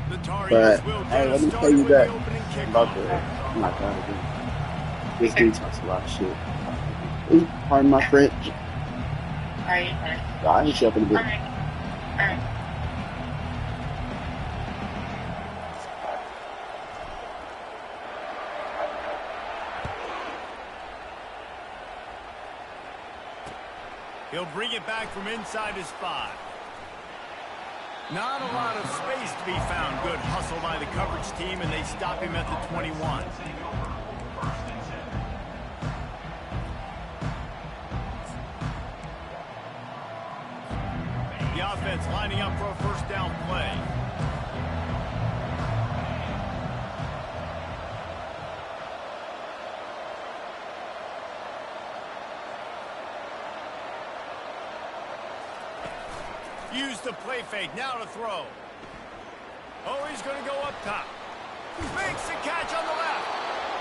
The Tar But Heels will hey, get let us me tell started you with the that opening about kickoff. oh my God, again. This dude talks a lot of shit. Ooh, pardon my French. Alright, I ain't shuffling a bit. alright. He'll bring it back from inside his 5. Not a lot of space to be found. Good hustle by the coverage team, and they stop him at the 21. The offense lining up for a first down play. Use the play fake. Now to throw. Oh, he's going to go up top. Makes the catch on the left.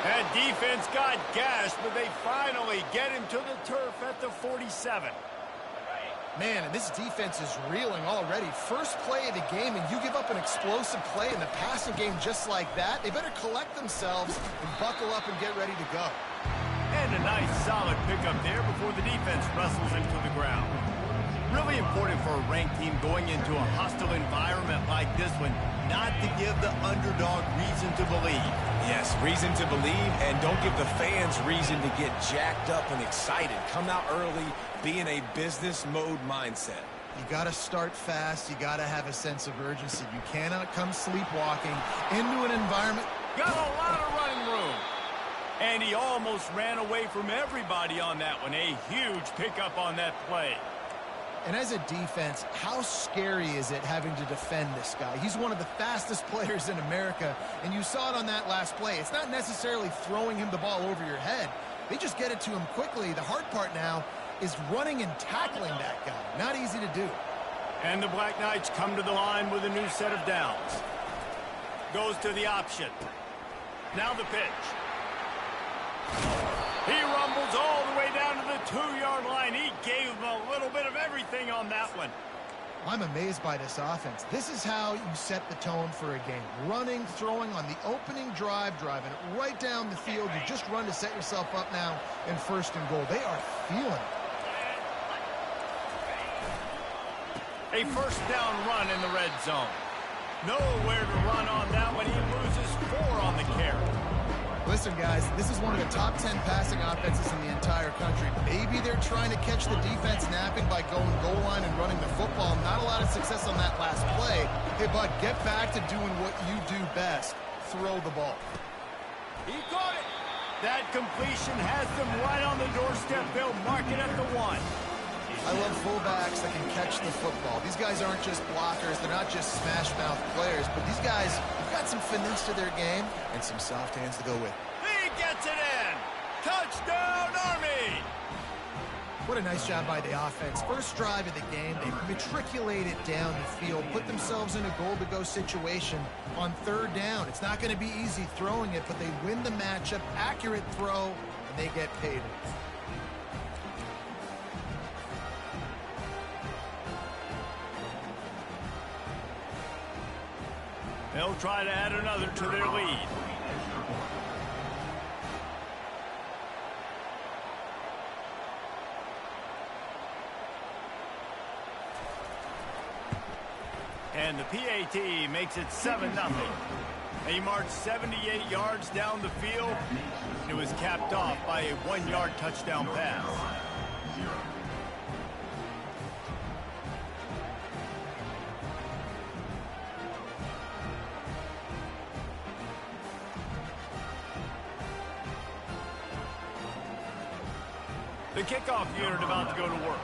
That defense got gashed, but they finally get him to the turf at the 47. Man, and this defense is reeling already. First play of the game, and you give up an explosive play in the passing game just like that. They better collect themselves and buckle up and get ready to go. And a nice solid pickup there before the defense wrestles him to the ground. Really important for a ranked team going into a hostile environment like this one, not to give the underdog reason to believe. Yes, reason to believe, and don't give the fans reason to get jacked up and excited. Come out early, be in a business mode mindset. You got to start fast. You got to have a sense of urgency. You cannot come sleepwalking into an environment. Got a lot of running room. And he almost ran away from everybody on that one. A huge pickup on that play. And as a defense, how scary is it having to defend this guy? He's one of the fastest players in America, and you saw it on that last play. It's not necessarily throwing him the ball over your head. They just get it to him quickly. The hard part now is running and tackling that guy. Not easy to do. And the Black Knights come to the line with a new set of downs. Goes to the option. Now the pitch. He rumbles all the way down to the 2-yard line. He gave him a little bit of everything on that one. I'm amazed by this offense. This is how you set the tone for a game. Running, throwing on the opening drive, driving it right down the field. You just run to set yourself up now in first and goal. They are feeling it. A first down run in the red zone. Nowhere to run on that one. He loses 4 on the carry. Listen, guys, this is one of the top 10 passing offenses in the entire country. Maybe they're trying to catch the defense napping by going goal line and running the football. Not a lot of success on that last play. Hey, bud, get back to doing what you do best. Throw the ball. He caught it. That completion has them right on the doorstep. They'll mark it at the 1. I love fullbacks that can catch the football. These guys aren't just blockers. They're not just smash-mouth players. But these guys have got some finesse to their game and some soft hands to go with. He gets it in. Touchdown, Army. What a nice job by the offense. First drive of the game, they matriculated down the field, put themselves in a goal-to-go situation on third down. It's not going to be easy throwing it, but they win the matchup. Accurate throw, and they get paid. They'll try to add another to their lead. And the PAT makes it 7-0. He marched 78 yards down the field. It was capped off by a 1-yard touchdown pass. The kickoff unit about to go to work.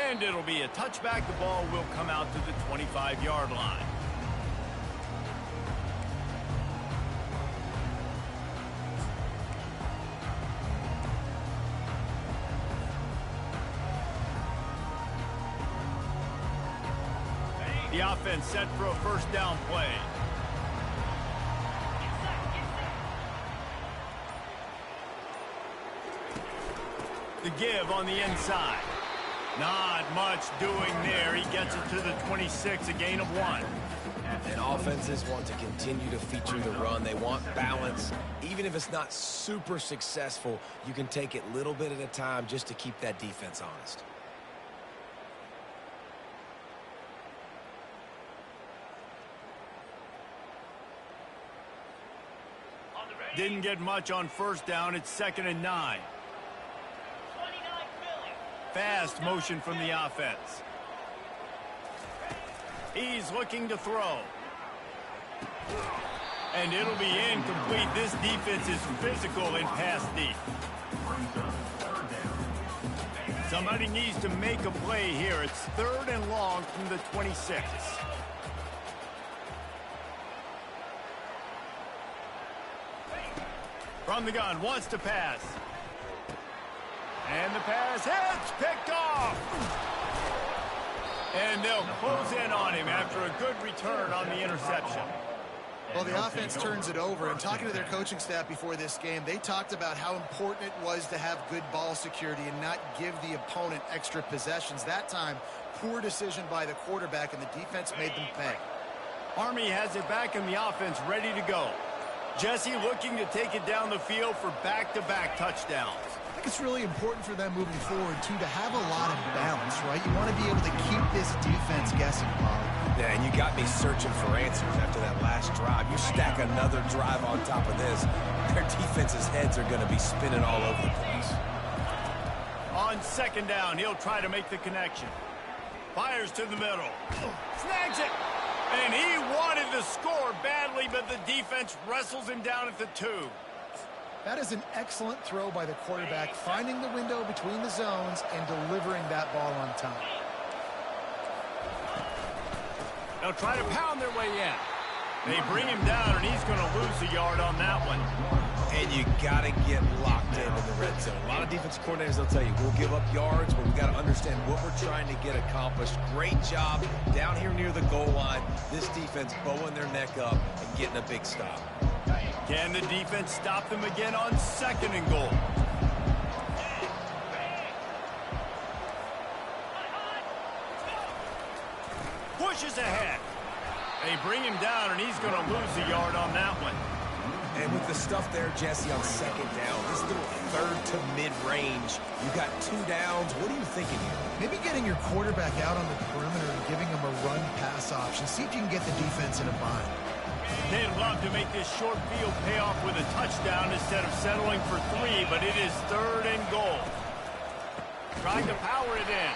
And it'll be a touchback. The ball will come out to the 25-yard line. The offense set for a first down play. The give on the inside. Not much doing there. He gets it to the 26, a gain of 1. And offenses want to continue to feature the run. They want balance. Even if it's not super successful, you can take it little bit at a time just to keep that defense honest. Didn't get much on first down. It's 2nd and 9. Fast motion from the offense. He's looking to throw. And it'll be incomplete. This defense is physical in pass deep. Somebody needs to make a play here. It's 3rd and long from the 26. From the gun, wants to pass. And the pass hits, picked off. And they'll close in on him after a good return on the interception. Well, the offense turns it over, and talking to their coaching staff before this game, they talked about how important it was to have good ball security and not give the opponent extra possessions. That time, poor decision by the quarterback, and the defense made them pay. Army has it back in the offense, ready to go. Jesse looking to take it down the field for back-to-back touchdowns. I think it's really important for them moving forward, too, to have a lot of balance, right? You want to be able to keep this defense guessing, Bob. Yeah, and you got me searching for answers after that last drive. You stack another drive on top of this, their defense's heads are going to be spinning all over the place. On 2nd down, he'll try to make the connection. Fires to the middle. Snags it. And he wanted to score badly, but the defense wrestles him down at the 2. That is an excellent throw by the quarterback, finding the window between the zones and delivering that ball on time. They'll try to pound their way in. They bring him down, and he's going to lose a yard on that one. And you got to get locked in the red zone. A lot of defensive coordinators will tell you, we'll give up yards, but we got to understand what we're trying to get accomplished. Great job down here near the goal line. This defense bowing their neck up and getting a big stop. Can the defense stop them again on 2nd and goal? Pushes ahead. They bring him down, and he's going to lose a yard on that one. And with the stuff there, Jesse, on 2nd down, this little 3rd to mid-range, you got 2 downs. What are you thinking here? Maybe getting your quarterback out on the perimeter and giving him a run-pass option. See if you can get the defense in a bind. They'd love to make this short field pay off with a touchdown instead of settling for 3, but it is 3rd and goal. Trying to power it in.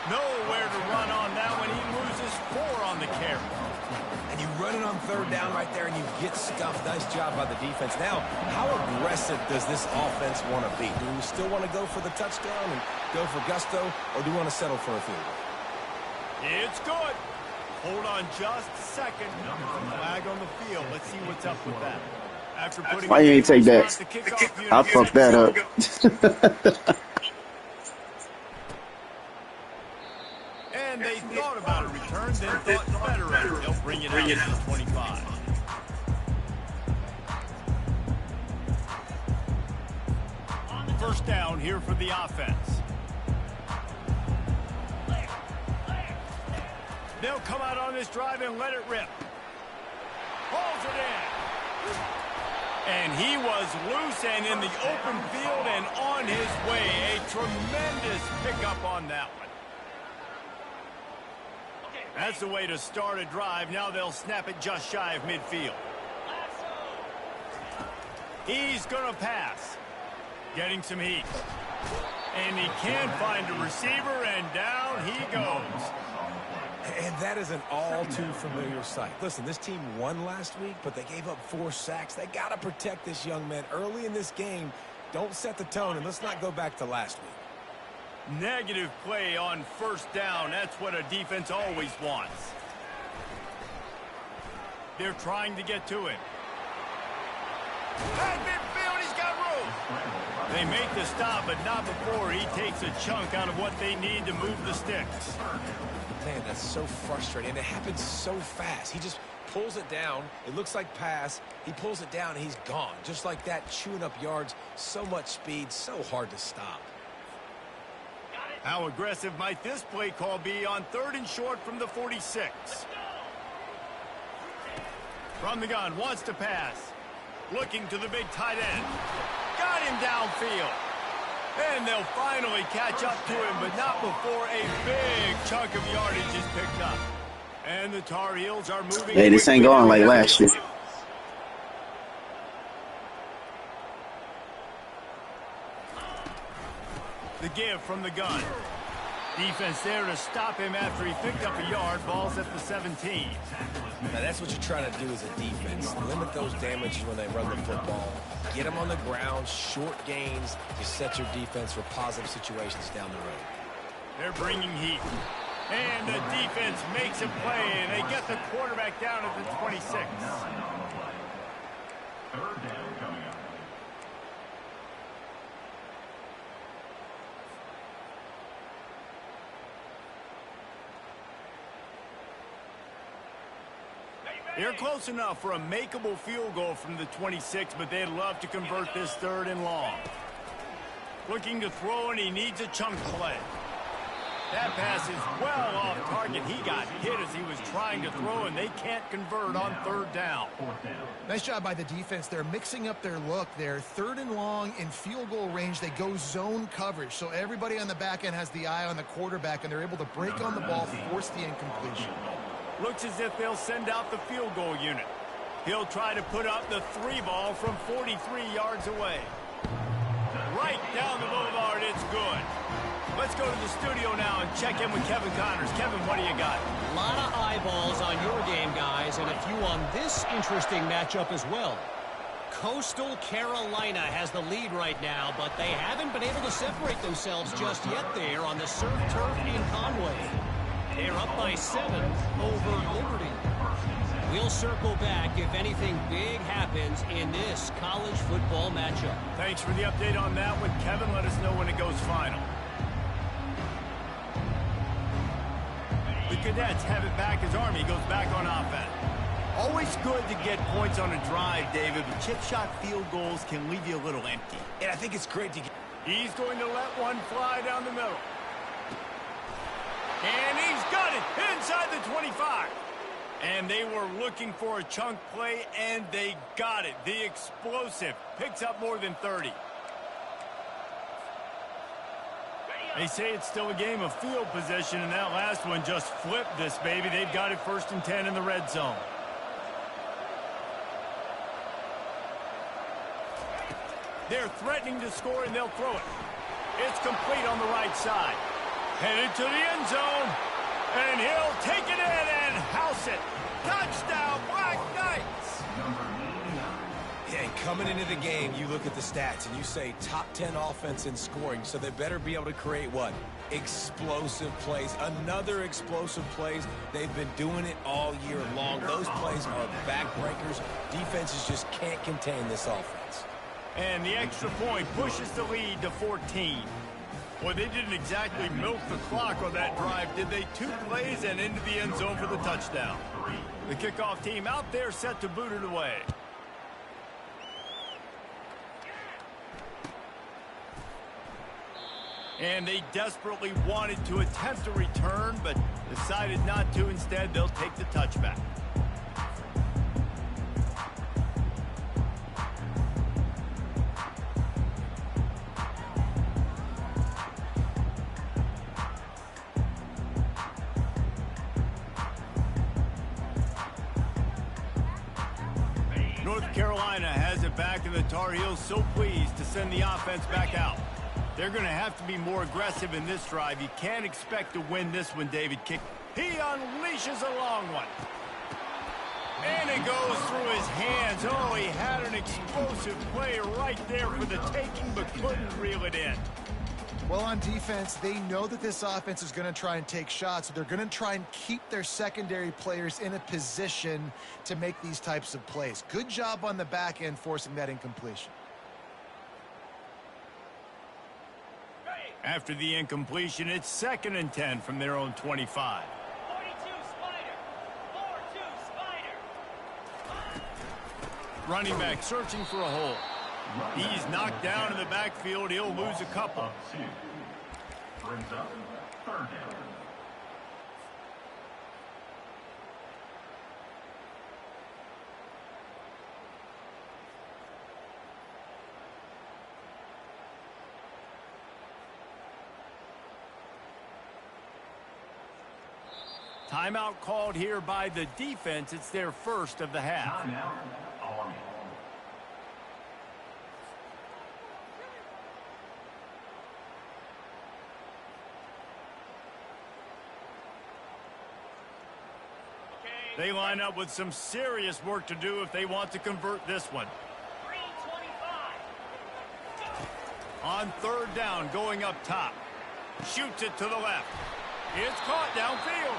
Nowhere to run on that one. He loses 4 on the carry. And you run it on 3rd down right there, and you get stuffed. Nice job by the defense. Now, how aggressive does this offense want to be? Do we still want to go for the touchdown and go for gusto, or do we want to settle for a field goal? It's good. Hold on just a second. Flag on the field. Let's see what's up with that. After putting Why you ain't take that? I fucked that up. And they thought about a return, then thought better of it. They'll bring it out to the 25. First down here for the offense. They'll come out on this drive and let it rip. Hauls it in. And he was loose and in the open field and on his way. A tremendous pickup on that one. That's the way to start a drive. Now they'll snap it just shy of midfield. He's going to pass. Getting some heat. And he can find a receiver, and down he goes. And that is an all-too-familiar sight. Listen, this team won last week, but they gave up 4 sacks. They got to protect this young man early in this game. Don't set the tone, and let's not go back to last week. Negative play on first down. That's what a defense always wants. They're trying to get to him. At midfield, he's got room. They make the stop, but not before he takes a chunk out of what they need to move the sticks. Man, that's so frustrating. It happens so fast. He just pulls it down. It looks like pass. He pulls it down, and he's gone. Just like that, chewing up yards. So much speed, so hard to stop. How aggressive might this play call be on 3rd and short from the 46? From the gun, wants to pass. Looking to the big tight end. Got him downfield. And they'll finally catch up to him, but not before a big chunk of yardage is picked up. And the Tar Heels are moving. Hey, this ain't going like last year. The give from the gun. Defense there to stop him after he picked up a yard. Ball's at the 17. Now, that's what you're trying to do as a defense. Limit those damages when they run the football. Get them on the ground, short gains to set your defense for positive situations down the road. They're bringing heat. And the defense makes a play, and they get the quarterback down at the 26. Third down coming up. They're close enough for a makeable field goal from the 26, but they'd love to convert this 3rd and long. Looking to throw, and he needs a chunk play. That pass is well off target. He got hit as he was trying to throw, and they can't convert on 3rd down. Nice job by the defense. They're mixing up their look there. 3rd and long in field goal range. They go zone coverage, so everybody on the back end has the eye on the quarterback, and they're able to break on the ball, force the incompletion. Looks as if they'll send out the field goal unit. He'll try to put up the 3 ball from 43 yards away. Right down the boulevard, it's good. Let's go to the studio now and check in with Kevin Connors. Kevin, what do you got? A lot of eyeballs on your game, guys, and a few on this interesting matchup as well. Coastal Carolina has the lead right now, but they haven't been able to separate themselves just yet there on the surf turf in Conway. They're up by 7 over Liberty. We'll circle back if anything big happens in this college football matchup. Thanks for the update on that one, Kevin. Let us know when it goes final. The Cadets have it back as Army goes back on offense. Always good to get points on a drive, David, but chip shot field goals can leave you a little empty. And I think it's great to get... He's going to let one fly down the middle. And he's got it inside the 25. And they were looking for a chunk play, and they got it. The explosive picks up more than 30. They say it's still a game of field possession, and that last one just flipped this baby. They've got it 1st and 10 in the red zone. They're threatening to score, and they'll throw it. It's complete on the right side. Headed to the end zone, and he'll take it in and house it. Touchdown, Black Knights! Yeah, coming into the game, you look at the stats, and you say top 10 offense in scoring, so they better be able to create what? Explosive plays. Another explosive plays. They've been doing it all year long. Those plays are backbreakers. Defenses just can't contain this offense. And the extra point pushes the lead to 14. Well, they didn't exactly milk the clock on that drive, did they? 2 plays and into the end zone for the touchdown. The kickoff team out there set to boot it away. And they desperately wanted to attempt a return, but decided not to. Instead, they'll take the touchback. North Carolina has it back, and the Tar Heels so pleased to send the offense back out. They're going to have to be more aggressive in this drive. You can't expect to win this one, David. He unleashes a long one. And it goes through his hands. Oh, he had an explosive play right there for the taking, but couldn't reel it in. Well, on defense, they know that this offense is going to try and take shots. So they're going to try and keep their secondary players in a position to make these types of plays. Good job on the back end forcing that incompletion. After the incompletion, it's 2nd and 10 from their own 25. 42 Spider. 4-2 Spider. Running back searching for a hole. He's knocked down in the backfield. He'll lose a couple. brings up third down. Timeout called here by the defense. It's their first of the half. Timeout, Army. They line up with some serious work to do if they want to convert this one. On third down, going up top. Shoots it to the left. It's caught downfield.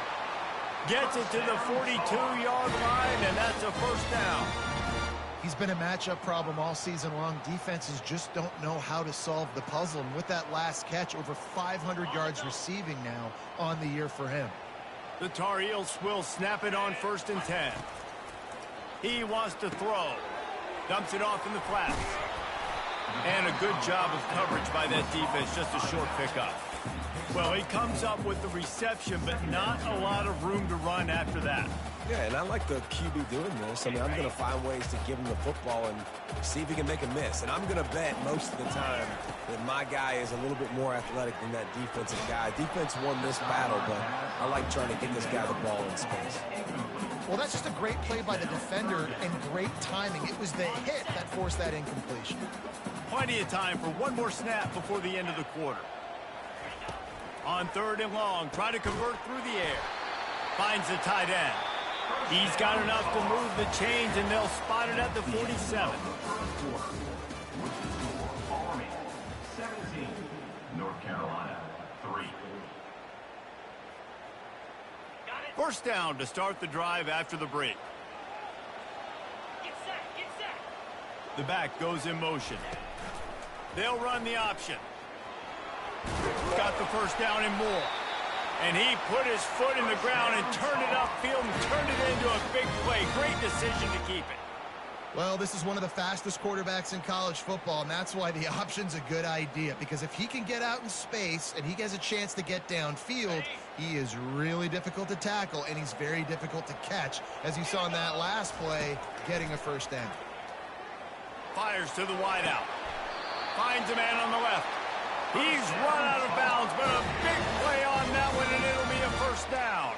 Gets it to the 42-yard line, and that's a first down. He's been a matchup problem all season long. Defenses just don't know how to solve the puzzle. And with that last catch, over 500 yards receiving now on the year for him. The Tar Heels will snap it on 1st and 10. He wants to throw. Dumps it off in the flats. And a good job of coverage by that defense, just a short pickup. Well, he comes up with the reception, but not a lot of room to run after that. Yeah, and I like the QB doing this. I mean, I'm going to find ways to give him the football and see if he can make a miss. And I'm going to bet most of the time that my guy is a little bit more athletic than that defensive guy. Defense won this battle, but I like trying to get this guy the ball in space. Well, that's just a great play by the defender and great timing. It was the hit that forced that incompletion. Plenty of time for one more snap before the end of the quarter. On 3rd and long, try to convert through the air. Finds the tight end. He's got enough to move the chains, and they'll spot it at the 47. Army, 17. North Carolina, 3. First down to start the drive after the break. The back goes in motion. They'll run the option. Got the first down and more. And he put his foot in the ground and turned it upfield and turned it into a big play. Great decision to keep it. Well, this is one of the fastest quarterbacks in college football, and that's why the option's a good idea. Because if he can get out in space and he has a chance to get downfield, he is really difficult to tackle, and he's very difficult to catch, as you saw in that last play, getting a first down. Fires to the wideout. Finds a man on the left. He's run out of bounds, but a big play on that one, and it'll be a first down.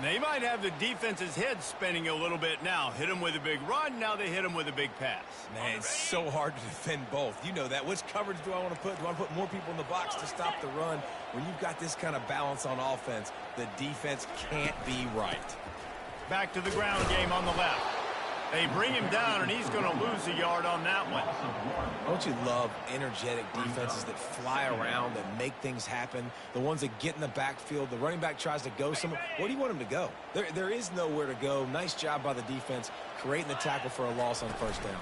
They might have the defense's head spinning a little bit now. Hit him with a big run, now they hit him with a big pass. Man, it's so hard to defend both. You know that. Which coverage do I want to put? Do I want to put more people in the box to stop the run? When you've got this kind of balance on offense, the defense can't be right. Back to the ground game on the left. They bring him down, and he's going to lose a yard on that one. Don't you love energetic defenses that fly around, that make things happen? The ones that get in the backfield, the running back tries to go somewhere. Where do you want him to go? There is nowhere to go. Nice job by the defense creating the tackle for a loss on first down.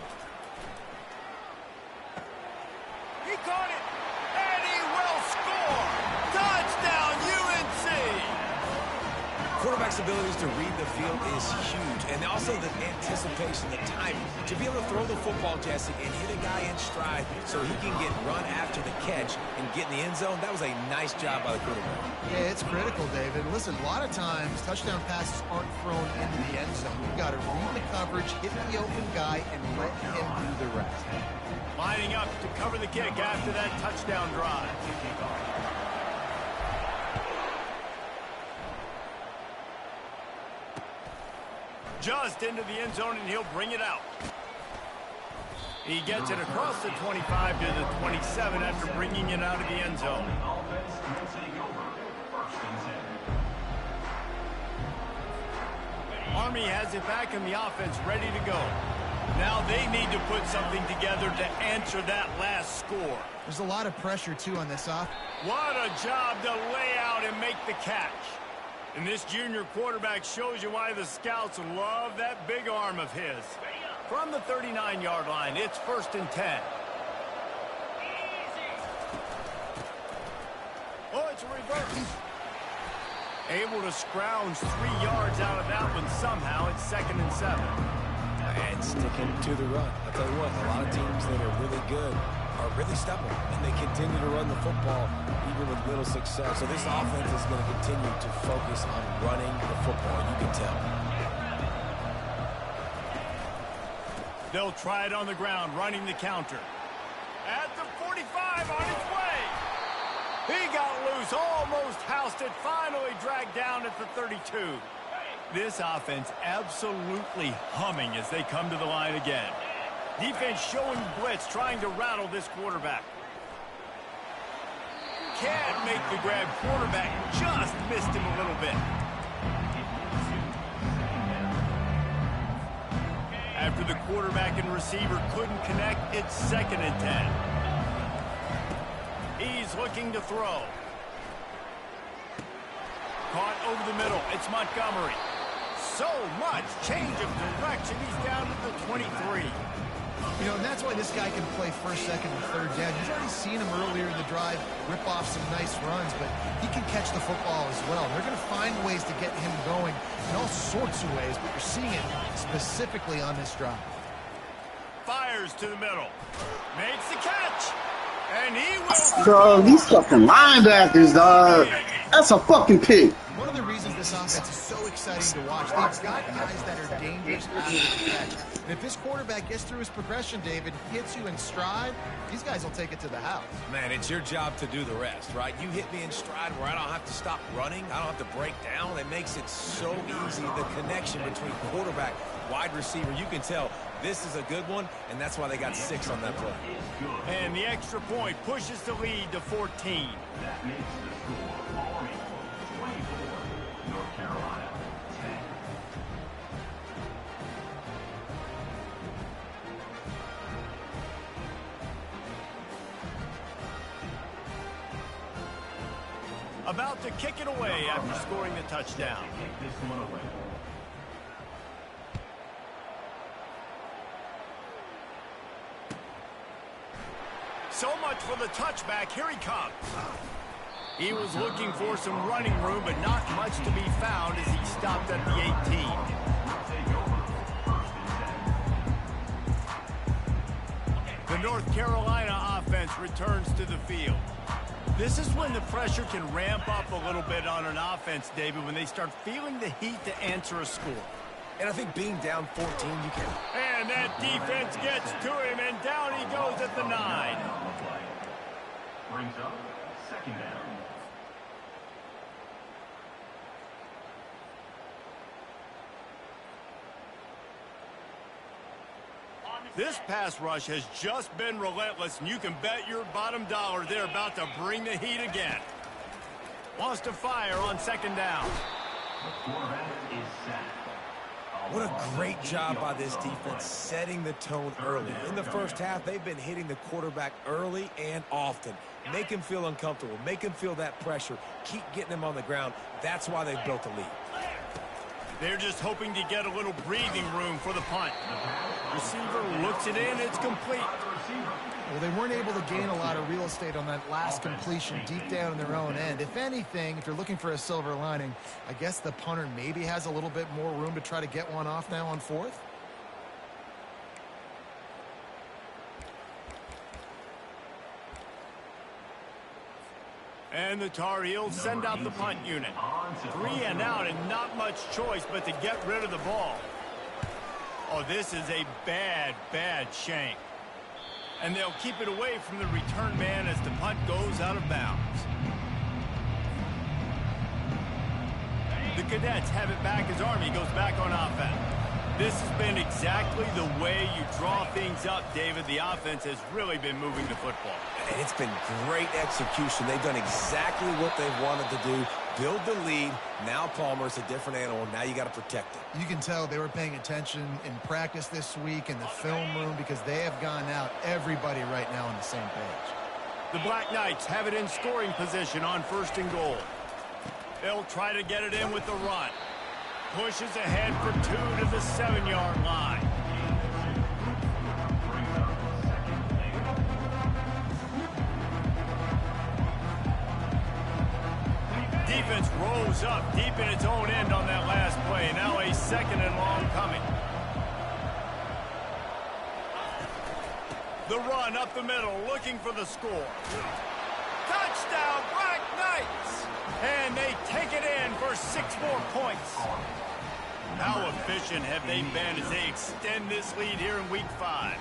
He caught it, and he will score. Touchdown, UNC. Quarterback's abilities to read the field is huge, and also the anticipation, the timing. To be able to throw the football, Jesse, and hit a guy in stride so he can get run after the catch and get in the end zone, that was a nice job by the quarterback. Yeah, it's critical, David. Listen, a lot of times touchdown passes aren't thrown into the end zone. You've got to read the coverage, hit the open guy, and let him do the rest. Lining up to cover the kick after that touchdown drive. Just into the end zone, and he'll bring it out. He gets it across the 25 to the 27 after bringing it out of the end zone. Army has it back in the offense, ready to go. Now they need to put something together to answer that last score. There's a lot of pressure, too, on this off. What a job to lay out and make the catch. And this junior quarterback shows you why the scouts love that big arm of his. From the 39-yard line, it's 1st and 10. Oh, it's a reverse. Able to scrounge 3 yards out of that one somehow. It's 2nd and 7. And sticking to the run. I'll tell you what, a lot of teams that are really good are really stubborn, and they continue to run the football even with little success. So this offense is going to continue to focus on running the football, you can tell. They'll try it on the ground, running the counter. At the 45, on its way. He got loose, almost housed it, finally dragged down at the 32. This offense absolutely humming as they come to the line again. Defense showing blitz, trying to rattle this quarterback. Can't make the grab. Quarterback just missed him a little bit. After the quarterback and receiver couldn't connect, it's 2nd and 10. He's looking to throw. Caught over the middle. It's Montgomery. So much change of direction. He's down to the 23. You know, and that's why this guy can play first, second, and third down. You've already seen him earlier in the drive rip off some nice runs, but he can catch the football as well. They're going to find ways to get him going in all sorts of ways, but you're seeing it specifically on this drive. Fires to the middle. Makes the catch. And he will... Bro, these fucking linebackers, dog. That's a fucking pick. One of the reasons this offense is so exciting to watch, they've got guys that are dangerous after the catch. And if this quarterback gets through his progression, David, hits you in stride, these guys will take it to the house. Man, it's your job to do the rest, right? You hit me in stride where I don't have to stop running. I don't have to break down. It makes it so easy, the connection between quarterback, wide receiver. You can tell this is a good one, and that's why they got 6 on that play. And the extra point pushes the lead to 14. That makes the score Army 24, North Carolina 10. About to kick it away after scoring the touchdown. Take this one away. So much for the touchback. Here he comes. He was looking for some running room, but not much to be found as he stopped at the 18. Take over. 1st and 10. The North Carolina offense returns to the field. This is when the pressure can ramp up a little bit on an offense, David, when they start feeling the heat to answer a score. And I think being down 14, you can... And that defense gets to him, and down he goes at the 9. Brings up 2nd down. This pass rush has just been relentless, and you can bet your bottom dollar they're about to bring the heat again. Wants to fire on 2nd down. The quarterback is sacked. What a great job by this defense setting the tone early. In the first half, they've been hitting the quarterback early and often. Make him feel uncomfortable. Make him feel that pressure. Keep getting him on the ground. That's why they've built a lead. They're just hoping to get a little breathing room for the punt. Receiver looks it in. It's complete. Well, they weren't able to gain a lot of real estate on that last completion deep down in their own end. If anything, if you're looking for a silver lining, I guess the punter maybe has a little bit more room to try to get one off now on 4th. And the Tar Heels send out the punt unit. 3 and out and not much choice but to get rid of the ball. Oh, this is a bad, bad shank. And they'll keep it away from the return man as the punt goes out of bounds. The Cadets have it back as Army goes back on offense. This has been exactly the way you draw things up, David. The offense has really been moving the football. And it's been great execution. They've done exactly what they've wanted to do. Build the lead. Now Palmer's a different animal. Now you got to protect it. You can tell they were paying attention in practice this week in the film room because they have gone out everybody right now on the same page. The Black Knights have it in scoring position on 1st and goal. They'll try to get it in with the run. Pushes ahead for 2 to the 7-yard line. Defense rolls up deep in its own end on that last play. Now a 2nd and long coming. The run up the middle, looking for the score. Touchdown, Black Knights! And they take it in for 6 more points. How efficient have they been as they extend this lead here in Week 5?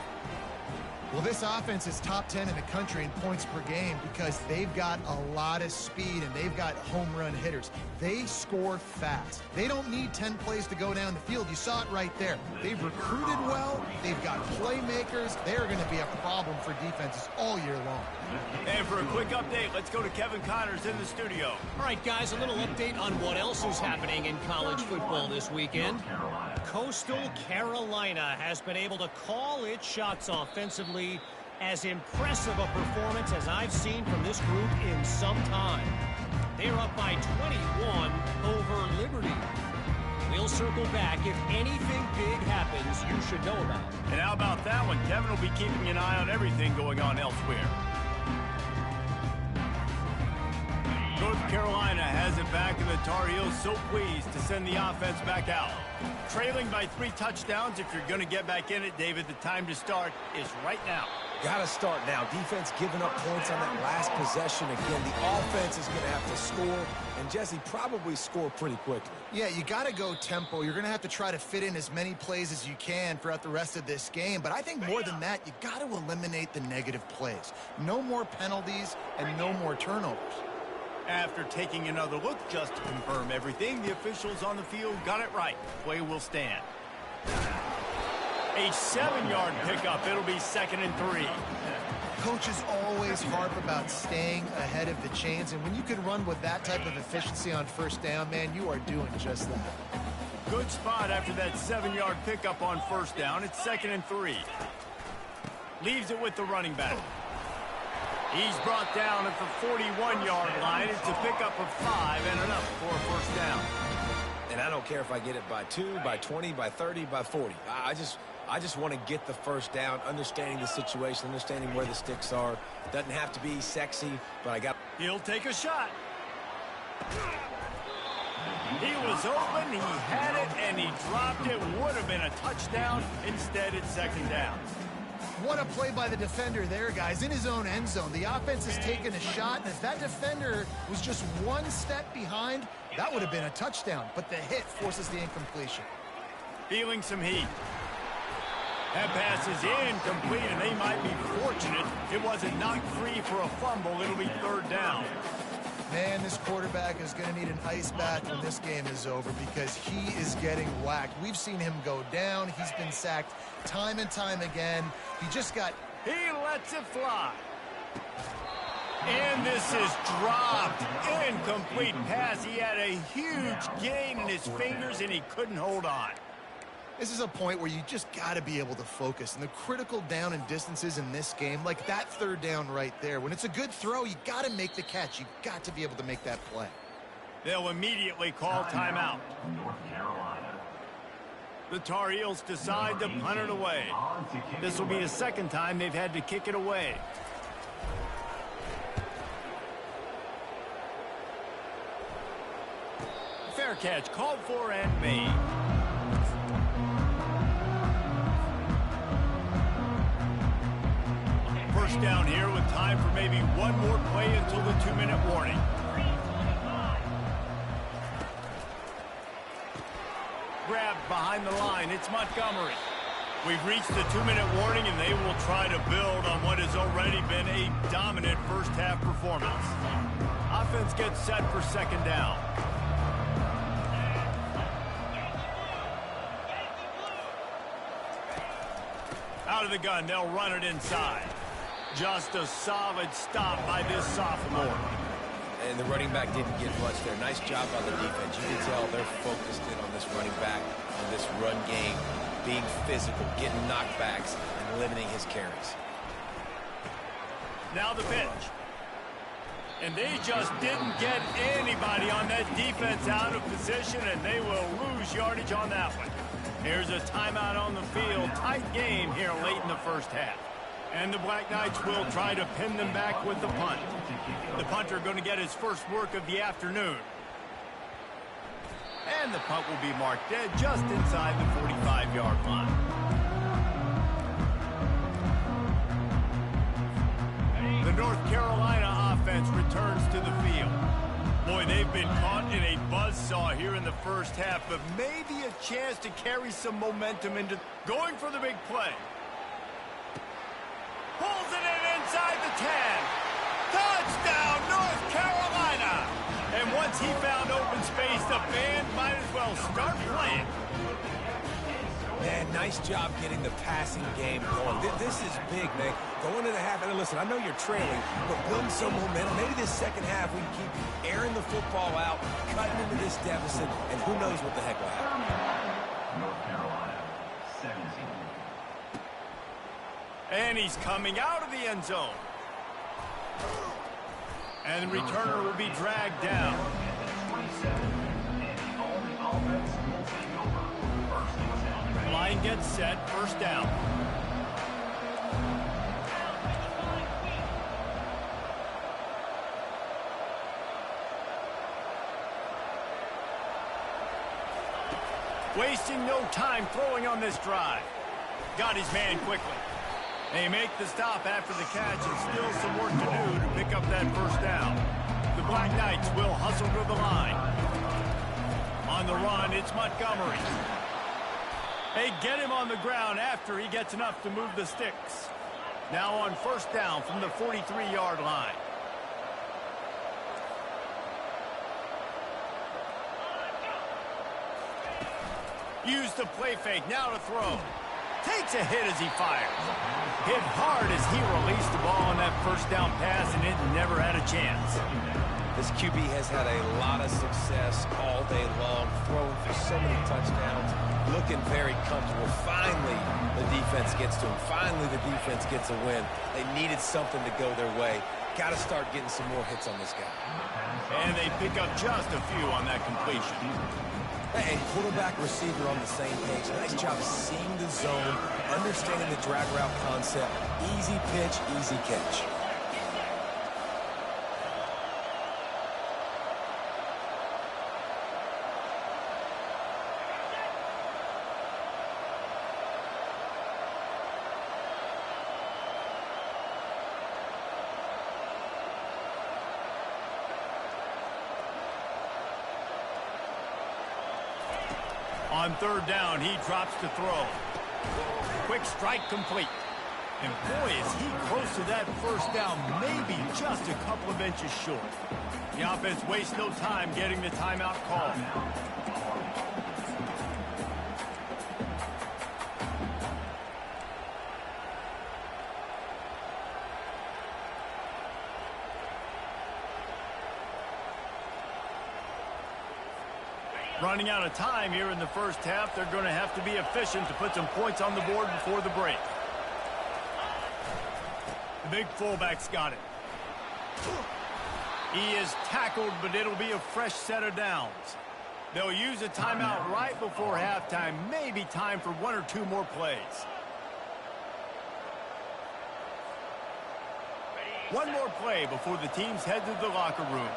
Well, this offense is top 10 in the country in points per game because they've got a lot of speed and they've got home run hitters. They score fast. They don't need 10 plays to go down the field. You saw it right there. They've recruited well. They've got playmakers. They're going to be a problem for defenses all year long. And for a quick update, let's go to Kevin Connors in the studio. All right, guys, a little update on what else is happening in college football this weekend. Coastal Carolina has been able to call its shots offensively. As impressive a performance as I've seen from this group in some time. They're up by 21 over Liberty. We'll circle back if anything big happens you should know about. And how about that one? Kevin will be keeping an eye on everything going on elsewhere. North Carolina has it back, and the Tar Heels so pleased to send the offense back out. Trailing by 3 touchdowns. If you're going to get back in it, David, the time to start is right now. Got to start now. Defense giving up points on that last possession. Again, the offense is going to have to score, and Jesse probably score pretty quickly. Yeah, you got to go tempo. You're going to have to try to fit in as many plays as you can throughout the rest of this game. But I think more than that, you got to eliminate the negative plays. No more penalties and no more turnovers. After taking another look just to confirm everything, the officials on the field got it right. Play will stand. A 7-yard pickup. It'll be 2nd and 3. Coaches always harp about staying ahead of the chains, and when you can run with that type of efficiency on first down, man, you are doing just that. Good spot after that 7-yard pickup on first down. It's 2nd and 3. Leaves it with the running back. He's brought down at the 41-yard line. It's a pickup of 5 and enough for a first down. And I don't care if I get it by 2, by 20, by 30, by 40. I just want to get the first down, understanding the situation, understanding where the sticks are. Doesn't have to be sexy, but I got... He'll take a shot. He was open, he had it, and he dropped it. Would have been a touchdown. Instead, it's 2nd down. What a play by the defender there, guys. In his own end zone. The offense has taken a shot, and if that defender was just 1 step behind, that would have been a touchdown. But the hit forces the incompletion. Feeling some heat. That pass is incomplete, and they might be fortunate it wasn't knocked free for a fumble. It'll be 3rd down. Man, this quarterback is going to need an ice bath when this game is over because he is getting whacked. We've seen him go down. He's been sacked time and time again. He just got... He lets it fly. And this is dropped. Incomplete pass. He had a huge gain in his fingers, and he couldn't hold on. This is a point where you just got to be able to focus. And the critical down and distances in this game, like that 3rd down right there, when it's a good throw, you got to make the catch. You got to be able to make that play. They'll immediately call timeout. North Carolina. The Tar Heels decide to punt it away. This will be the 2nd time they've had to kick it away. Fair catch called for and made. First down here with time for maybe one more play until the 2-minute warning. Grabbed behind the line. It's Montgomery. We've reached the 2-minute warning, and they will try to build on what has already been a dominant first-half performance. Offense gets set for 2nd down. Out of the gun, they'll run it inside. Just a solid stop by this sophomore. And the running back didn't get much there. Nice job by the defense. You can tell they're focused in on this running back, on this run game, being physical, getting knockbacks, and limiting his carries. Now the pitch. And they just didn't get anybody on that defense out of position, and they will lose yardage on that one. Here's a timeout on the field. Tight game here late in the first half. And the Black Knights will try to pin them back with the punt. The punter going to get his first work of the afternoon. And the punt will be marked dead just inside the 45-yard line. The North Carolina offense returns to the field. Boy, they've been caught in a buzzsaw here in the first half, but maybe a chance to carry some momentum into going for the big play. Pulls it in inside the 10. Touchdown, North Carolina! And once he found open space, the band might as well start playing. Man, nice job getting the passing game going. This is big, man. Going into the half, and listen, I know you're trailing, but building some momentum. Maybe this second half we can keep airing the football out, cutting into this deficit, and who knows what the heck will happen. North Carolina, 17. And he's coming out of the end zone. And the returner will be dragged down. Line gets set, first down. Wasting no time throwing on this drive. Got his man quickly. They make the stop after the catch and still some work to do to pick up that first down. The Black Knights will hustle to the line. On the run, it's Montgomery. They get him on the ground after he gets enough to move the sticks. Now on first down from the 43-yard line. Use the play fake, now to throw. Takes a hit as he fires. Hit hard as he released the ball on that first down pass, and it never had a chance. This QB has had a lot of success all day long, throwing for so many touchdowns, looking very comfortable. Finally, the defense gets to him. Finally, the defense gets a win. They needed something to go their way. Got to start getting some more hits on this guy. And they pick up just a few on that completion. And quarterback, receiver on the same page. Nice job seeing the zone, understanding the drag route concept. Easy pitch, easy catch. On third down, he drops to throw. Quick strike complete. And boy, is he close to that first down, maybe just a couple of inches short. The offense wastes no time getting the timeout called. Running out of time here in the first half. They're going to have to be efficient to put some points on the board before the break. The big fullback's got it. He is tackled, but it'll be a fresh set of downs. They'll use a timeout right before halftime. Maybe time for one or two more plays. One more play before the teams head to the locker rooms.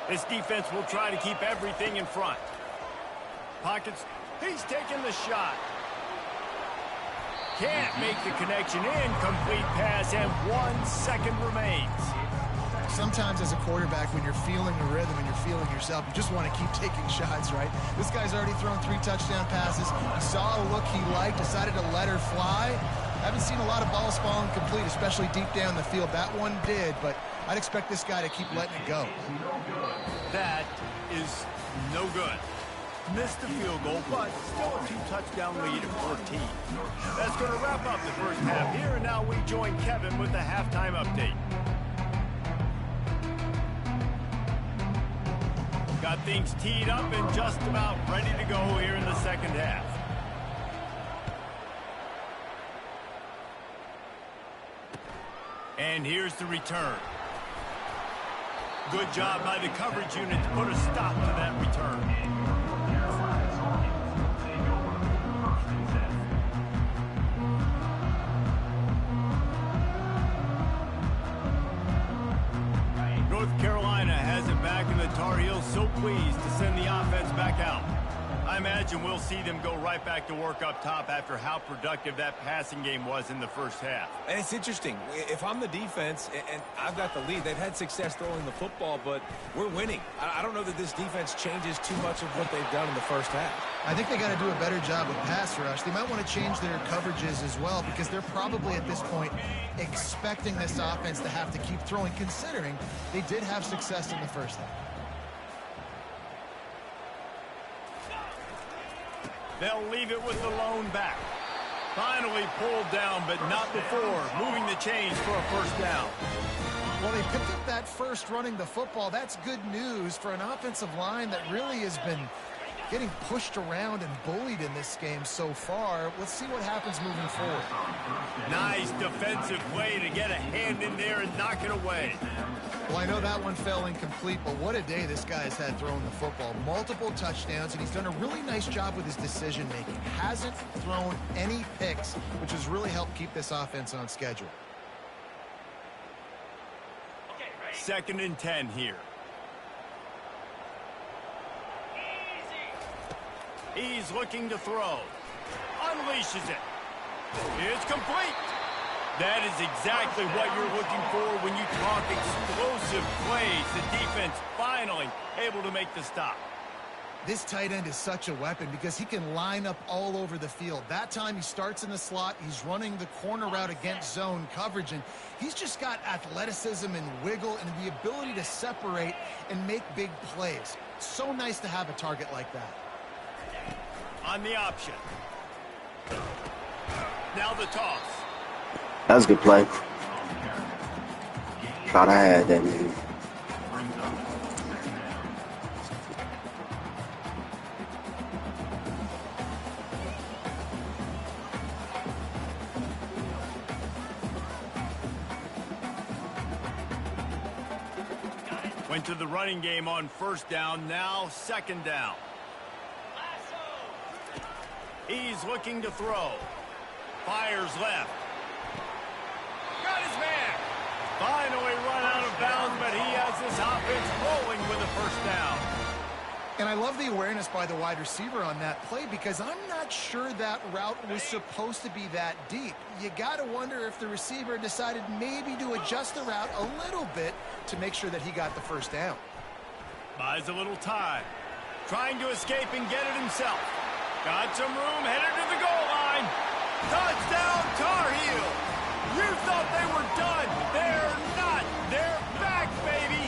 This defense will try to keep everything in front. Pockets, he's taking the shot. Can't make the connection. Incomplete pass, and 1 second remains. Sometimes as a quarterback, when you're feeling the rhythm and you're feeling yourself, you just want to keep taking shots, right? This guy's already thrown 3 touchdown passes. He saw a look he liked, decided to let her fly. Haven't seen a lot of balls falling complete, especially deep down the field. That one did, but I'd expect this guy to keep letting it go. That is no good. Missed the field goal, but still a 2-touchdown lead at 14. That's going to wrap up the first half here, and now we join Kevin with the halftime update. Got things teed up and just about ready to go here in the second half. And here's the return. Good job by the coverage unit to put a stop to that return. North Carolina has it back, and the Tar Heels so pleased to send the offense back out. I imagine we'll see them go right back to work up top after how productive that passing game was in the first half. And it's interesting. If I'm the defense and I've got the lead, they've had success throwing the football, but we're winning. I don't know that this defense changes too much of what they've done in the first half. I think they got to do a better job with pass rush. They might want to change their coverages as well because they're probably at this point expecting this offense to have to keep throwing, considering they did have success in the first half. They'll leave it with the lone back. Finally pulled down, but not before moving the chains for a first down. Well, they picked up that first running the football. That's good news for an offensive line that really has been getting pushed around and bullied in this game so far. Let's see what happens moving forward. Nice defensive play to get a hand in there and knock it away. Well, I know that one fell incomplete, but what a day this guy's had throwing the football. Multiple touchdowns, and he's done a really nice job with his decision-making. Hasn't thrown any picks, which has really helped keep this offense on schedule. 2nd and 10 here. He's looking to throw. Unleashes it. It's complete. That is exactly what you're looking for when you talk explosive plays. The defense finally able to make the stop. This tight end is such a weapon because he can line up all over the field. That time he starts in the slot. He's running the corner route against zone coverage, and he's just got athleticism and wiggle and the ability to separate and make big plays. So nice to have a target like that. On the option. Now the toss. That was a good play. Thought I had that, man. Went to the running game on first down, now 2nd down. He's looking to throw. Fires left. Got his man. Finally run out of bounds, but he has this offense rolling with a first down. And I love the awareness by the wide receiver on that play because I'm not sure that route was supposed to be that deep. You got to wonder if the receiver decided maybe to adjust the route a little bit to make sure that he got the first down. Buys a little time. Trying to escape and get it himself. Got some room, headed to the goal line. Touchdown, Tar Heel. You thought they were done. They're not. They're back, baby.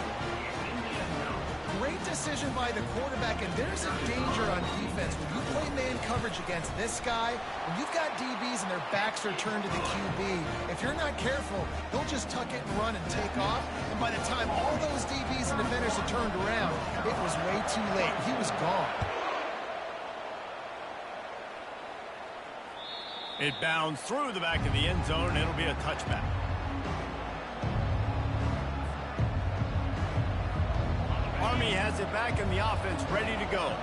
Great decision by the quarterback, and there's a danger on defense. When you play man coverage against this guy, when you've got DBs and their backs are turned to the QB, if you're not careful, he'll just tuck it and run and take off. And by the time all those DBs and defenders had turned around, it was way too late. He was gone. It bounds through the back of the end zone, and it'll be a touchback. Army has it back in the offense, ready to go.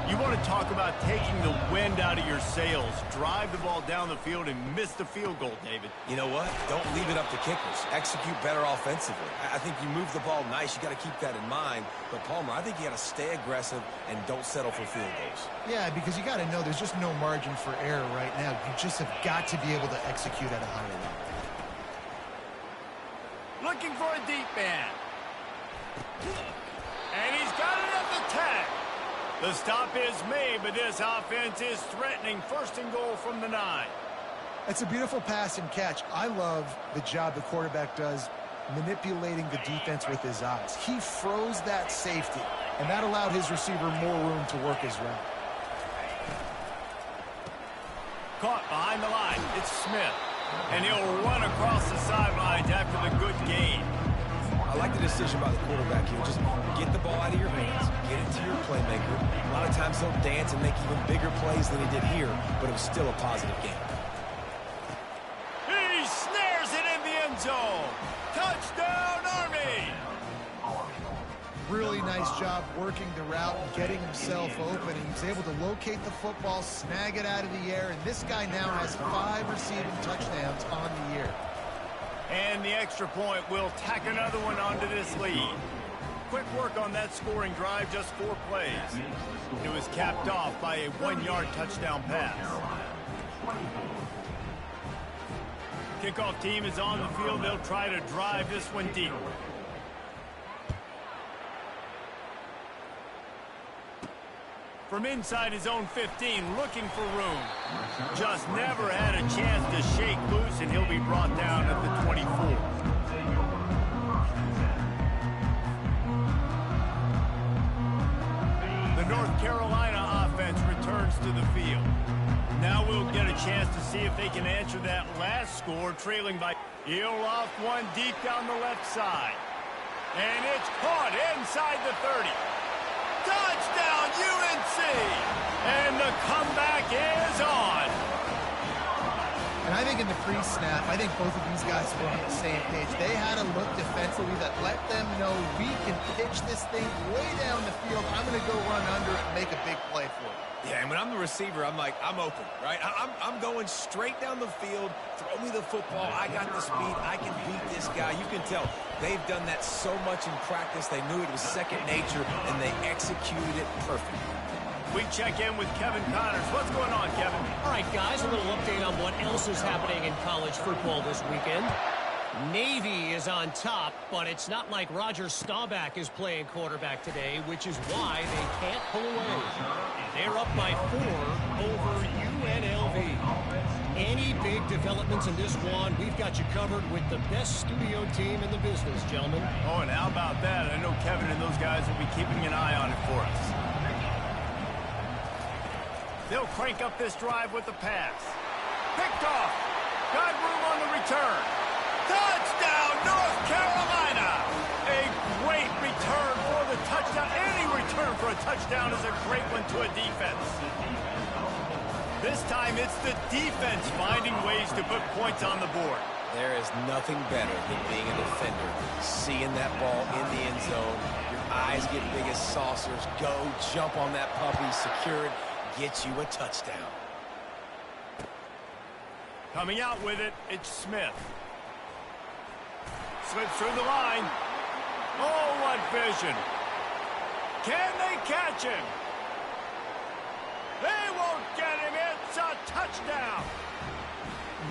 You want to talk about taking the wind out of your sails. Drive the ball down the field and miss the field goal, David. You know what? Don't leave it up to kickers. Execute better offensively. I think you move the ball nice. You got to keep that in mind. But, Palmer, I think you got to stay aggressive and don't settle for field goals. Yeah, because you got to know there's just no margin for error right now. You just have got to be able to execute at a higher level. Looking for a deep man. And he's got it at the 10. The stop is made, but this offense is threatening 1st and goal from the 9. It's a beautiful pass and catch. I love the job the quarterback does manipulating the defense with his eyes. He froze that safety, and that allowed his receiver more room to work his route. Caught behind the line. It's Smith. And he'll run across the sidelines after the good gain. I like the decision by the quarterback here. Just get the ball out of your hands, get it to your playmaker. A lot of times he'll dance and make even bigger plays than he did here, but it was still a positive game. He snares it in the end zone. Touchdown, Army! Really nice job working the route and getting himself open. And he's able to locate the football, snag it out of the air, and this guy now has 5 receiving touchdowns on the year. And the extra point will tack another one onto this lead. Quick work on that scoring drive, just 4 plays. It was capped off by a 1-yard touchdown pass. Kickoff team is on the field. They'll try to drive this one deep. From inside his own 15, looking for room. Just never had a chance to shake loose, and he'll be brought down at the 24. The North Carolina offense returns to the field. Now we'll get a chance to see if they can answer that last score, trailing by... He'll off one deep down the left side. And it's caught inside the 30. Touchdown, UNC! And the comeback is on. And I think in the pre-snap, I think both of these guys were on the same page. They had a look defensively that let them know we can pitch this thing way down the field. I'm going to go run under it and make a big play for it. Yeah, and when I'm the receiver, I'm like, I'm open, right? I'm going straight down the field. Throw me the football. I got the speed. I can beat this guy. You can tell they've done that so much in practice. They knew it was second nature, and they executed it perfectly. We check in with Kevin Connors. What's going on, Kevin? All right, guys, a little update on what else is happening in college football this weekend. Navy is on top, but it's not like Roger Staubach is playing quarterback today, which is why they can't pull away. They're up by 4 over UNLV. Any big developments in this one, we've got you covered with the best studio team in the business, gentlemen. Oh, and how about that? I know Kevin and those guys will be keeping an eye on it for us. They'll crank up this drive with the pass. Picked off. Got room on the return. Touchdown, North Carolina! A great return for the touchdown. Any return for a touchdown is a great one to a defense. This time it's the defense finding ways to put points on the board. There is nothing better than being a defender, seeing that ball in the end zone. Your eyes get big as saucers. Go, jump on that puppy, secure it, get you a touchdown. Coming out with it, it's Smith. Slips through the line. Oh, what vision. Can they catch him? They won't get him. It's a touchdown.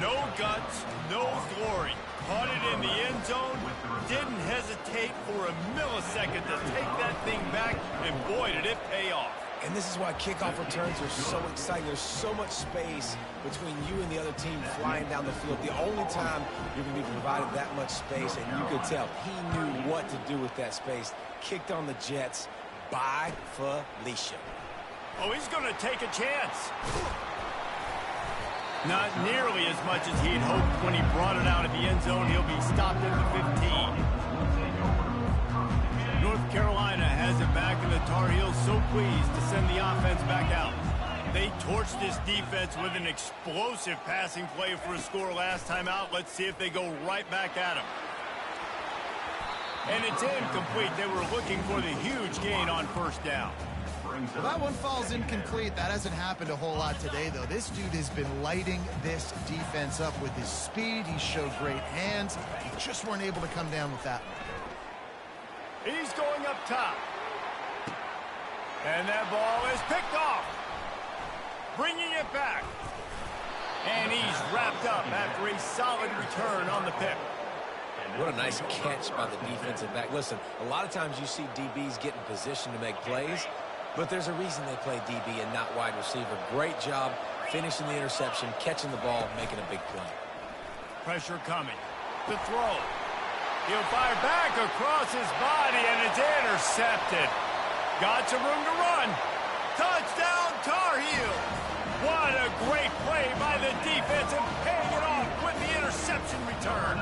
No guts, no glory. Caught it in the end zone. Didn't hesitate for a millisecond to take that thing back, and boy, did it pay off. And this is why kickoff returns are so exciting. There's so much space between you and the other team flying down the field. The only time you're going to be provided that much space, and you could tell he knew what to do with that space. Kicked on the Jets by Felicia. Oh, he's going to take a chance. Not nearly as much as he'd hoped when he brought it out of the end zone. He'll be stopped at the 15. North Carolina has it back, and the Tar Heels so pleased to send the offense back out. They torched this defense with an explosive passing play for a score last time out. Let's see if they go right back at him. And it's incomplete. They were looking for the huge gain on first down. Well, that one falls incomplete. That hasn't happened a whole lot today, though. This dude has been lighting this defense up with his speed. He showed great hands. He just weren't able to come down with that one. He's going up top. And that ball is picked off. Bringing it back. And he's wrapped up after a solid return on the pick. What a nice catch by the defensive back. Listen, a lot of times you see DBs get in position to make plays, but there's a reason they play DB and not wide receiver. Great job finishing the interception, catching the ball, making a big play. Pressure coming. The throw. He'll fire back across his body, and it's intercepted. Got some room to run. Touchdown, Tar Heel. What a great play by the defense, and paying it off with the interception return.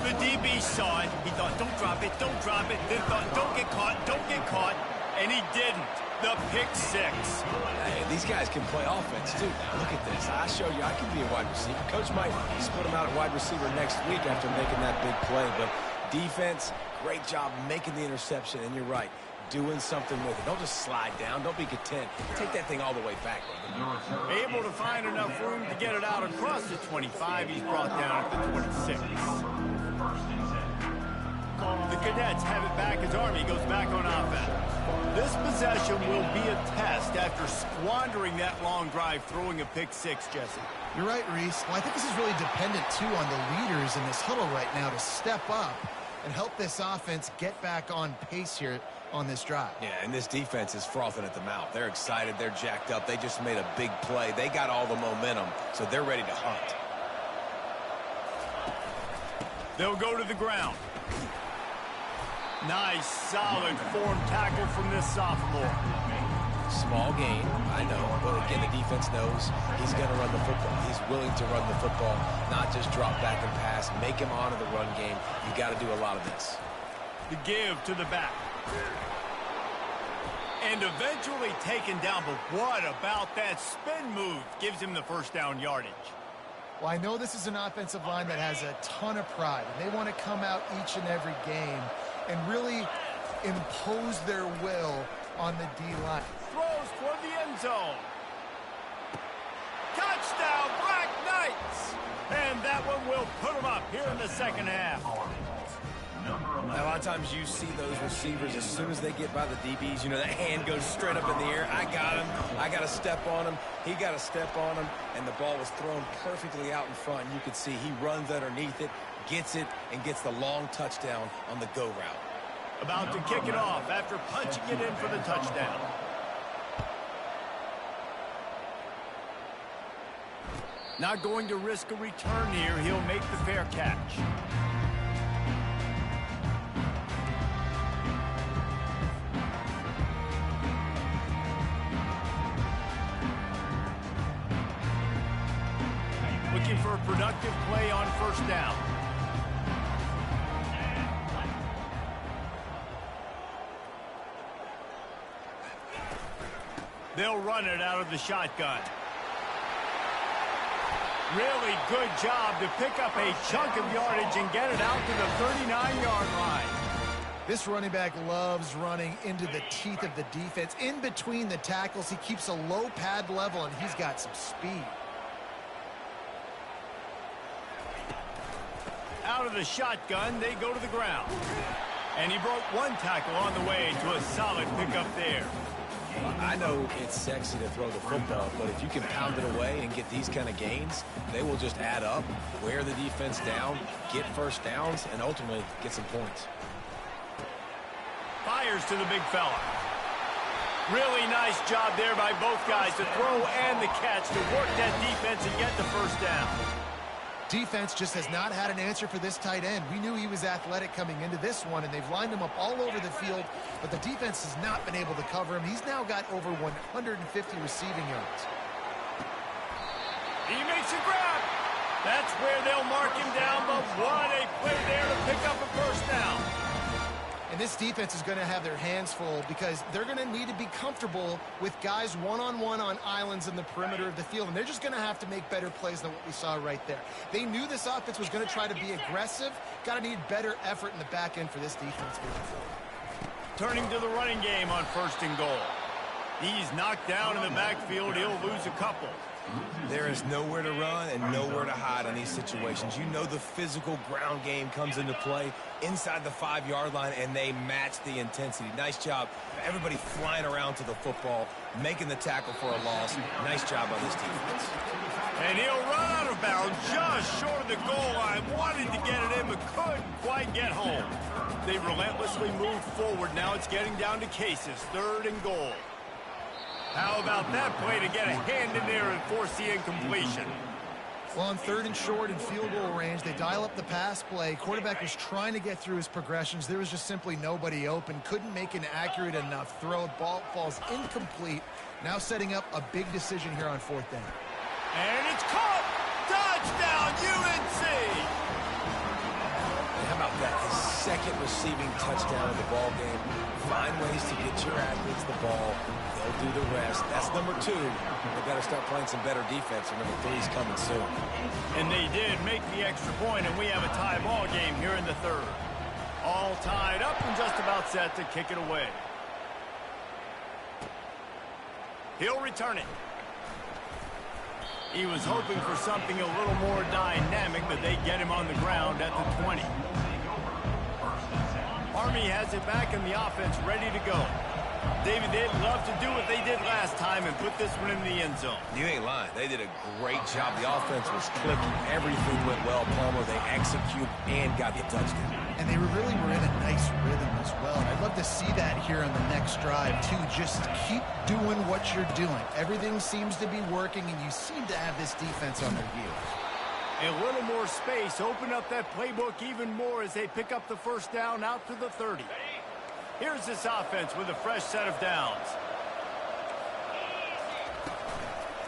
The DB saw it. He thought, don't drop it, don't drop it. Then thought, don't get caught, don't get caught. And he didn't. The pick six. Hey, these guys can play offense, too. Now, look at this. I showed you I can be a wide receiver. Coach might split him out at wide receiver next week after making that big play. But defense, great job making the interception. And you're right, doing something with it. Don't just slide down. Don't be content. Take that thing all the way back. Able to find enough room to get it out across the 25. He's brought down at the 26. The Cadets have it back as Army goes back on offense. This possession will be a test after squandering that long drive, throwing a pick six, Jesse. You're right, Reese. Well, I think this is really dependent, too, on the leaders in this huddle right now to step up and help this offense get back on pace here on this drive. Yeah, and this defense is frothing at the mouth. They're excited. They're jacked up. They just made a big play. They got all the momentum, so they're ready to hunt. They'll go to the ground. Nice, solid form tackle from this sophomore. Small gain, I know, but again, the defense knows he's going to run the football. He's willing to run the football, not just drop back and pass, make him honor the run game. You got to do a lot of this. The give to the back. And eventually taken down, but what about that spin move? Gives him the first down yardage. Well, I know this is an offensive line that has a ton of pride, and they want to come out each and every game and really impose their will on the D-line. Throws toward the end zone. Touchdown, Black Knights! And that one will put them up here in the second half. Now, a lot of times you see those receivers, as soon as they get by the DBs, you know, that hand goes straight up in the air. I got him. I got to step on him. He got to step on him. And the ball was thrown perfectly out in front. And you can see he runs underneath it, gets it, and gets the long touchdown on the go route. About to kick it off after punching it in for the touchdown. Not going to risk a return here. He'll make the fair catch. Looking for a productive play on first down. They'll run it out of the shotgun. Really good job to pick up a chunk of yardage and get it out to the 39-yard line. This running back loves running into the teeth of the defense. In between the tackles, he keeps a low pad level, and he's got some speed. Out of the shotgun, they go to the ground. And he broke one tackle on the way to a solid pickup there. I know it's sexy to throw the football, but if you can pound it away and get these kind of gains, they will just add up, wear the defense down, get first downs, and ultimately get some points. Fires to the big fella. Really nice job there by both guys to throw and the catch to work that defense and get the first down. Defense just has not had an answer for this tight end. We knew he was athletic coming into this one, and they've lined him up all over the field, but the defense has not been able to cover him. He's now got over 150 receiving yards. He makes a grab. That's where they'll mark him down, but what a play there to pick up a first down. And this defense is going to have their hands full because they're going to need to be comfortable with guys one-on-one on islands in the perimeter of the field. And they're just going to have to make better plays than what we saw right there. They knew this offense was going to try to be aggressive. Got to need better effort in the back end for this defense moving forward. Turning to the running game on first and goal. He's knocked down in the backfield. He'll lose a couple. There is nowhere to run and nowhere to hide in these situations. You know the physical ground game comes into play inside the 5-yard line, and they match the intensity. Nice job. Everybody flying around to the football, making the tackle for a loss. Nice job on this defense. And he'll run out of bounds just short of the goal line. Wanted to get it in, but couldn't quite get home. They relentlessly moved forward. Now it's getting down to cases. 3rd and goal. How about that play to get a hand in there and force the incompletion? Well, on 3rd and short and field goal range, they dial up the pass play. Quarterback was trying to get through his progressions. There was just simply nobody open. Couldn't make an accurate enough throw. Ball falls incomplete. Now setting up a big decision here on 4th down. And it's caught! Touchdown, UNC! How about that? His 2nd receiving touchdown of the ball game. Find ways to get your athletes the ball. They'll do the rest. That's number 2. They've got to start playing some better defense, and number 3 is coming soon. And they did make the extra point, and we have a tie ball game here in the 3rd. All tied up and just about set to kick it away. He'll return it. He was hoping for something a little more dynamic, but they get him on the ground at the 20. Army has it back and the offense ready to go. David, they'd love to do what they did last time and put this one in the end zone. You ain't lying. They did a great job. The offense was clicking. Everything went well, Palmer. They executed and got the touchdown. And they really were in a nice rhythm as well. And I'd love to see that here on the next drive, too. Just keep doing what you're doing. Everything seems to be working, and you seem to have this defense on their heels. A little more space. Open up that playbook even more as they pick up the first down out to the 30. Here's this offense with a fresh set of downs.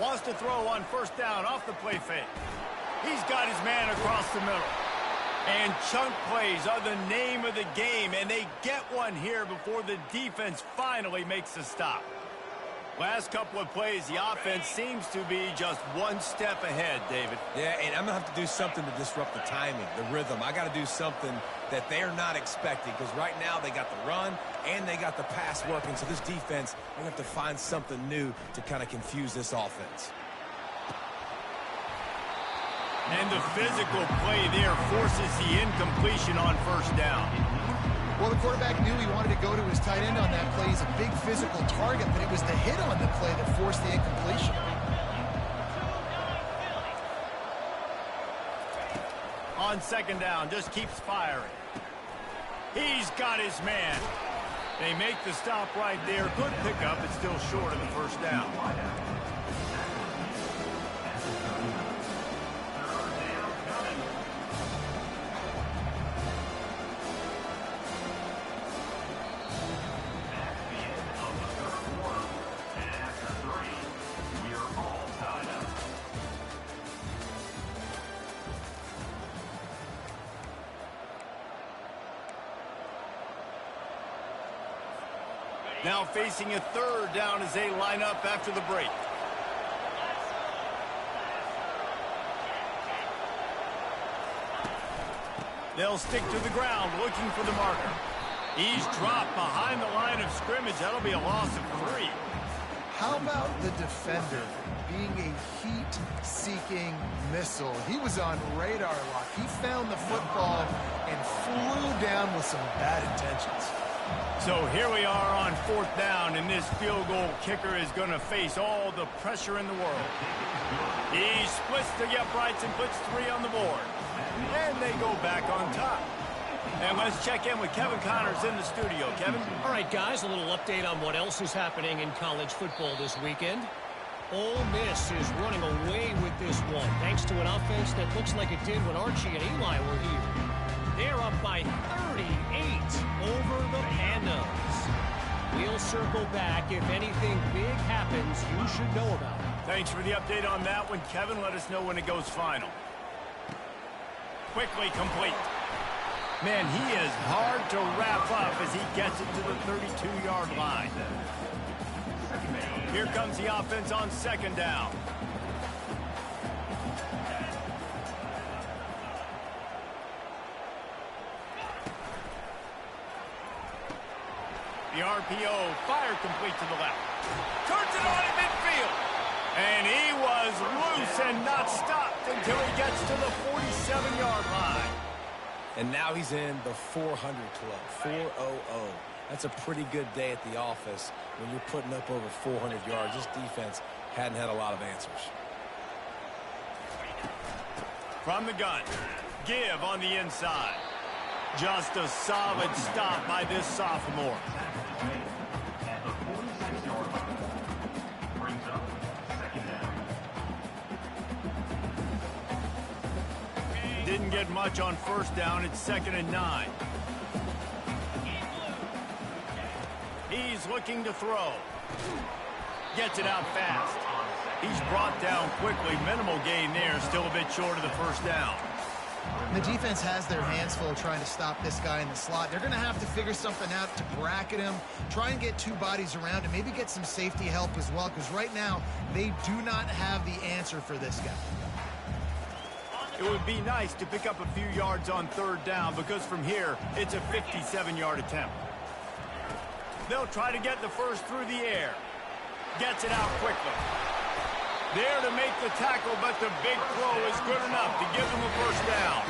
Wants to throw on first down off the play fake. He's got his man across the middle. And chunk plays are the name of the game, and they get one here before the defense finally makes a stop. Last couple of plays, the offense seems to be just one step ahead, David. Yeah, and I'm going to have to do something to disrupt the timing, the rhythm. I got to do something that they're not expecting, because right now they got the run and they got the pass working. So this defense, they're going to have to find something new to kind of confuse this offense. And the physical play there forces the incompletion on first down. Well, the quarterback knew he wanted to go to his tight end on that play. He's a big physical target, but it was the hit on the play that forced the incompletion. On second down, just keeps firing. He's got his man. They make the stop right there. Good pickup. It's still short of the first down. Now facing a third down as they line up after the break. They'll stick to the ground looking for the marker. He's dropped behind the line of scrimmage. That'll be a loss of 3. How about the defender being a heat-seeking missile? He was on radar lock. He found the football and flew down with some bad intentions. So here we are on fourth down, and this field goal kicker is going to face all the pressure in the world. He splits the uprights and puts 3 on the board. And they go back on top. And let's check in with Kevin Connors in the studio. Kevin? All right, guys, a little update on what else is happening in college football this weekend. Ole Miss is running away with this one, thanks to an offense that looks like it did when Archie and Eli were here. They're up by 38 over the Pandas. We'll circle back. If anything big happens, you should know about it. Thanks for the update on that one, Kevin. Let us know when it goes final. Quickly complete. Man, he is hard to wrap up as he gets it to the 32-yard line. Here comes the offense on second down. The RPO fired complete to the left. Turns it on in midfield. And he was loose and not stopped until he gets to the 47-yard line. And now he's in the 400 club, 400. That's a pretty good day at the office when you're putting up over 400 yards. This defense hadn't had a lot of answers. From the gun, give on the inside. Just a solid stop by this sophomore. Didn't get much on first down. It's 2nd and 9. He's looking to throw. Gets it out fast. He's brought down quickly. Minimal gain there. Still a bit short of the first down. The defense has their hands full trying to stop this guy in the slot. They're going to have to figure something out to bracket him, try and get 2 bodies around him, maybe get some safety help as well, because right now they do not have the answer for this guy. It would be nice to pick up a few yards on third down, because from here, it's a 57-yard attempt. They'll try to get the first through the air. Gets it out quickly. There to make the tackle, but the big throw is good enough to give them a first down.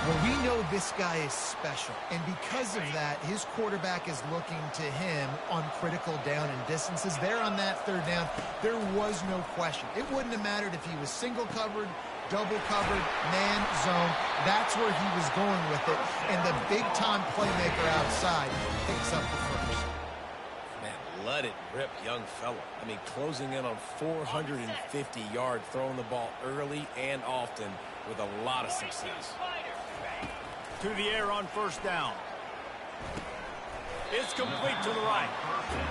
Well, we know this guy is special, and because of that, his quarterback is looking to him on critical down and distances. There on that third down, there was no question. It wouldn't have mattered if he was single covered, double covered, man, zone. That's where he was going with it, and the big-time playmaker outside picks up the first. Man, let it rip, young fella. I mean, closing in on 450 yards, throwing the ball early and often with a lot of success. To the air on first down. It's complete to the right.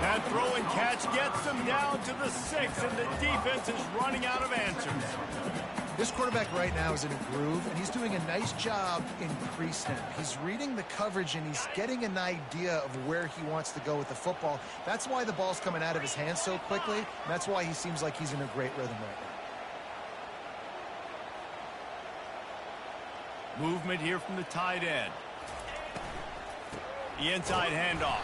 That throw and catch gets them down to the 6, and the defense is running out of answers. This quarterback right now is in a groove, and he's doing a nice job in pre-snap. He's reading the coverage, and he's getting an idea of where he wants to go with the football. That's why the ball's coming out of his hands so quickly, and that's why he seems like he's in a great rhythm right now. Movement here from the tight end. The inside handoff.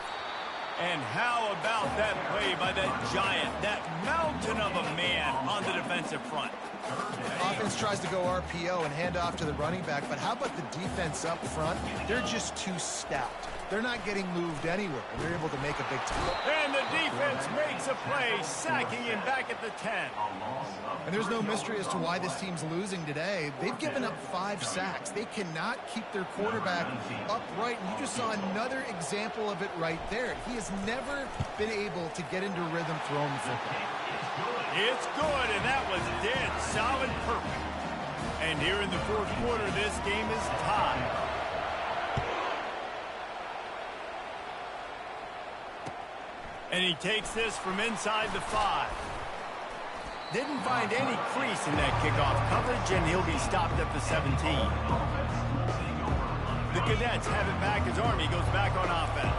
And how about that play by that giant, that mountain of a man on the defensive front? Offense tries to go RPO and hand off to the running back, but how about the defense up front? They're just too stout. They're not getting moved anywhere, and they're able to make a big tackle. And the defense makes a play, sacking him back at the 10. And there's no mystery as to why this team's losing today. They've given up 5 sacks. They cannot keep their quarterback upright, and you just saw another example of it right there. He has never been able to get into rhythm throwing the football. It's good, and that was dead solid perfect. And here in the fourth quarter, this game is tied. And he takes this from inside the 5. Didn't find any crease in that kickoff coverage, and he'll be stopped at the 17. The Cadets have it back as Army goes back on offense.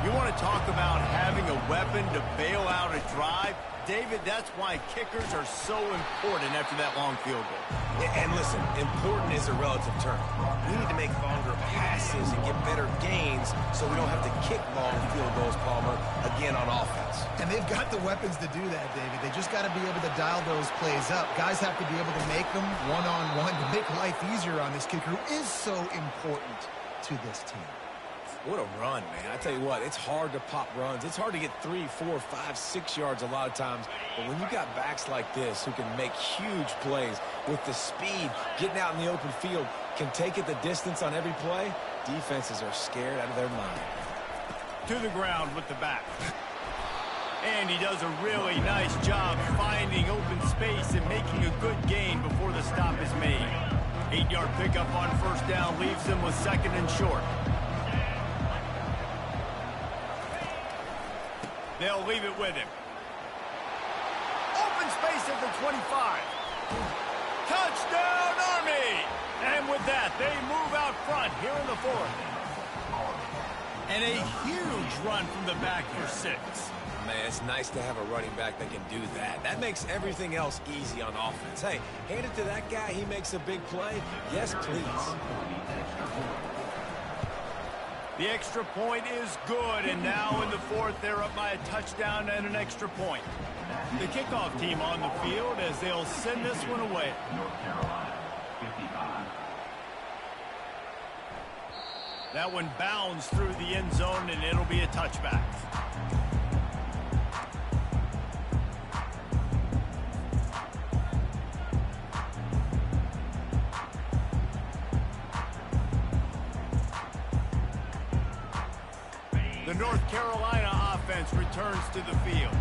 You want to talk about having a weapon to bail out a drive? David, that's why kickers are so important after that long field goal. And listen, important is a relative term. We need to make longer passes and get better gains so we don't have to kick long field goals, Palmer, again on offense. And they've got the weapons to do that, David. They just got to be able to dial those plays up. Guys have to be able to make them one-on-one to make life easier on this kicker who is so important to this team. What a run, man. I tell you what, it's hard to pop runs. It's hard to get 3, 4, 5, 6 yards a lot of times. But when you got backs like this who can make huge plays with the speed, getting out in the open field, can take it the distance on every play, defenses are scared out of their mind. To the ground with the back. And he does a really nice job finding open space and making a good gain before the stop is made. 8-yard pickup on first down leaves him with second and short. They'll leave it with him. Open space at the 25. Touchdown, Army! And with that, they move out front here in the fourth. And a huge run from the back for 6. Man, it's nice to have a running back that can do that. That makes everything else easy on offense. Hey, hand it to that guy, he makes a big play. Yes, please. The extra point is good, and now in the fourth, they're up by a touchdown and an extra point. The kickoff team on the field as they'll send this one away. North Carolina, 55. That one bounds through the end zone, and it'll be a touchback. The North Carolina offense returns to the field.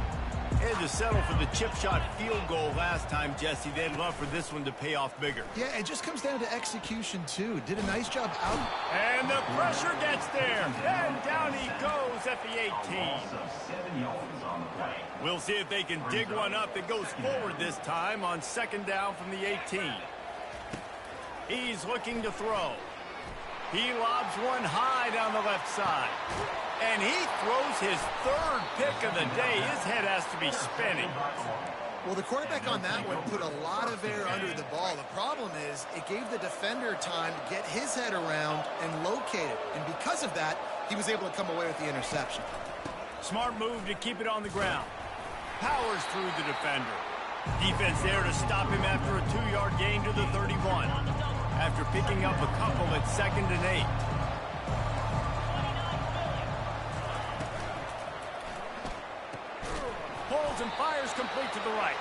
Had to settle for the chip shot field goal last time, Jesse. They'd love for this one to pay off bigger. Yeah, it just comes down to execution, too. Did a nice job out. And the pressure gets there. And down he goes at the 18. Also 7 yards on the play. We'll see if they can dig one up that goes forward this time on second down from the 18. He's looking to throw. He lobs one high down the left side. And he throws his third pick of the day. His head has to be spinning. Well, the quarterback on that one put a lot of air under the ball. The problem is it gave the defender time to get his head around and locate it. And because of that, he was able to come away with the interception. Smart move to keep it on the ground. Powers through the defender. Defense there to stop him after a 2-yard gain to the 31. after picking up a couple at 2nd and 8. Pulls and fires complete to the right.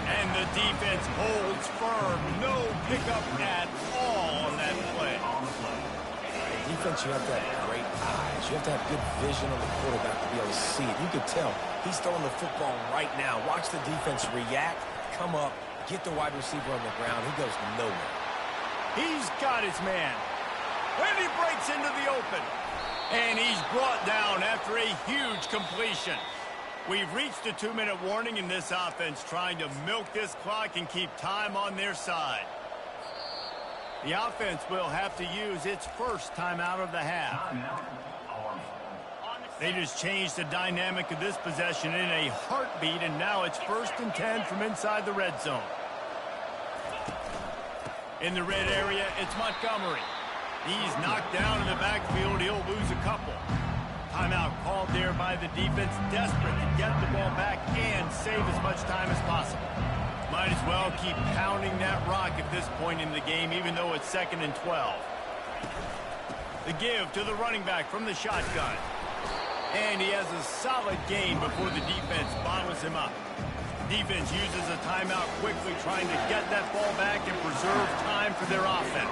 And the defense holds firm. No pickup at all on that play. Defense, you have to have great eyes. You have to have good vision on the quarterback to be able to see it. You could tell he's throwing the football right now. Watch the defense react, come up, get the wide receiver on the ground. He goes nowhere. He's got his man. And he breaks into the open. And he's brought down after a huge completion. We've reached a 2-minute warning in this offense, trying to milk this clock and keep time on their side. The offense will have to use its first timeout of the half. They just changed the dynamic of this possession in a heartbeat, and now it's 1st and 10 from inside the red zone. In the red area, it's Montgomery. He's knocked down in the backfield. He'll lose a couple. Timeout called there by the defense, desperate to get the ball back and save as much time as possible. Might as well keep pounding that rock at this point in the game, even though it's 2nd and 12. The give to the running back from the shotgun. And he has a solid gain before the defense bottles him up. Defense uses a timeout quickly, trying to get that ball back and preserve time for their offense.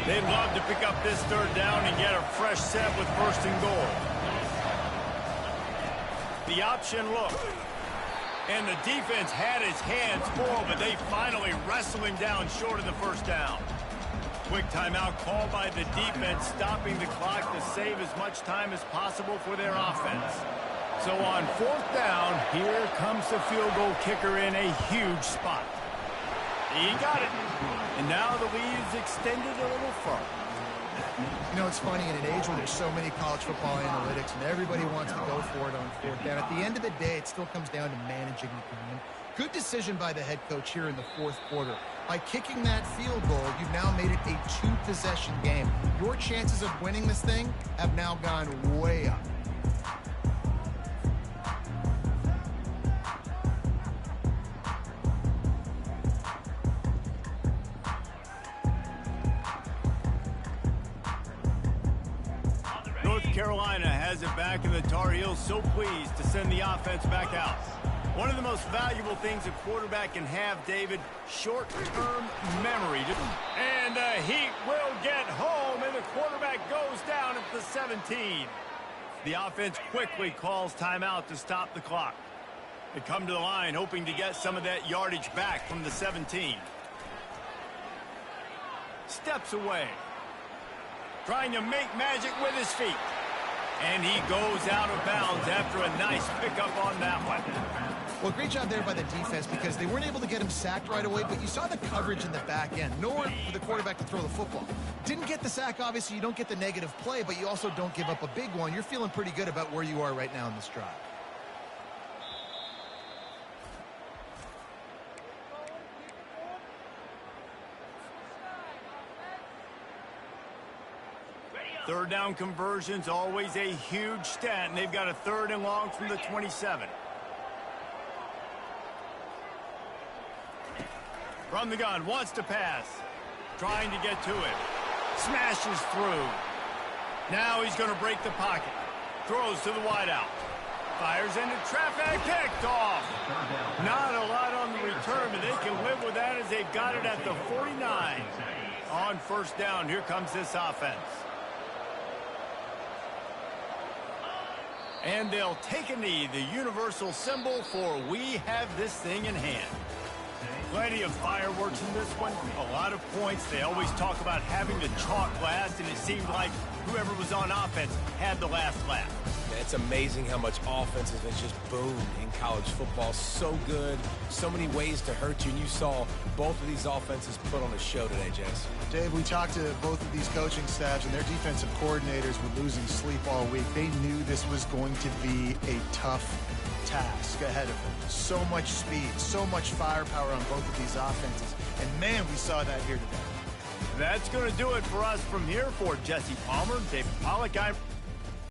They'd love to pick up this 3rd down and get a fresh set with 1st and goal. The option look. And the defense had his hands full, but they finally wrestle him down short of the 1st down. Quick timeout called by the defense, stopping the clock to save as much time as possible for their offense. So on 4th down, here comes the field goal kicker in a huge spot. He got it. And now the lead is extended a little further. You know, it's funny, in an age where there's so many college football analytics and everybody wants to go for it on 4th down, at the end of the day, it still comes down to managing the game. Good decision by the head coach here in the 4th quarter. By kicking that field goal, you've now made it a 2-possession game. Your chances of winning this thing have now gone way up. North Carolina has it back, and the Tar Heels so pleased to send the offense back out. One of the most valuable things a quarterback can have, David, short-term memory. And the Heat will get home, and the quarterback goes down at the 17. The offense quickly calls timeout to stop the clock. They come to the line hoping to get some of that yardage back from the 17. Steps away. Trying to make magic with his feet. And he goes out of bounds after a nice pickup on that one. Well, great job there by the defense, because they weren't able to get him sacked right away, but you saw the coverage in the back end. Nowhere for the quarterback to throw the football. Didn't get the sack, obviously. You don't get the negative play, but you also don't give up a big one. You're feeling pretty good about where you are right now in this drive. Third down conversions, always a huge stat, and they've got a 3rd and long from the 27. From the gun, wants to pass. Trying to get to it. Smashes through. Now he's going to break the pocket. Throws to the wideout. Fires into traffic. Picked off. Not a lot on the return, but they can live with that as they've got it at the 49. On 1st down, here comes this offense. And they'll take a knee, the universal symbol for we have this thing in hand. Plenty of fireworks in this one, a lot of points. They always talk about having the chalk last, and it seemed like whoever was on offense had the last laugh. Yeah, it's amazing how much offense has just boomed in college football. So good, so many ways to hurt you, and you saw both of these offenses put on a show today, Jess. Dave, we talked to both of these coaching staffs, and their defensive coordinators were losing sleep all week. They knew this was going to be a tough task ahead of them. So much speed, so much firepower on both of these offenses. And, man, we saw that here today. That's going to do it for us from here. For Jesse Palmer, David Pollack, I'm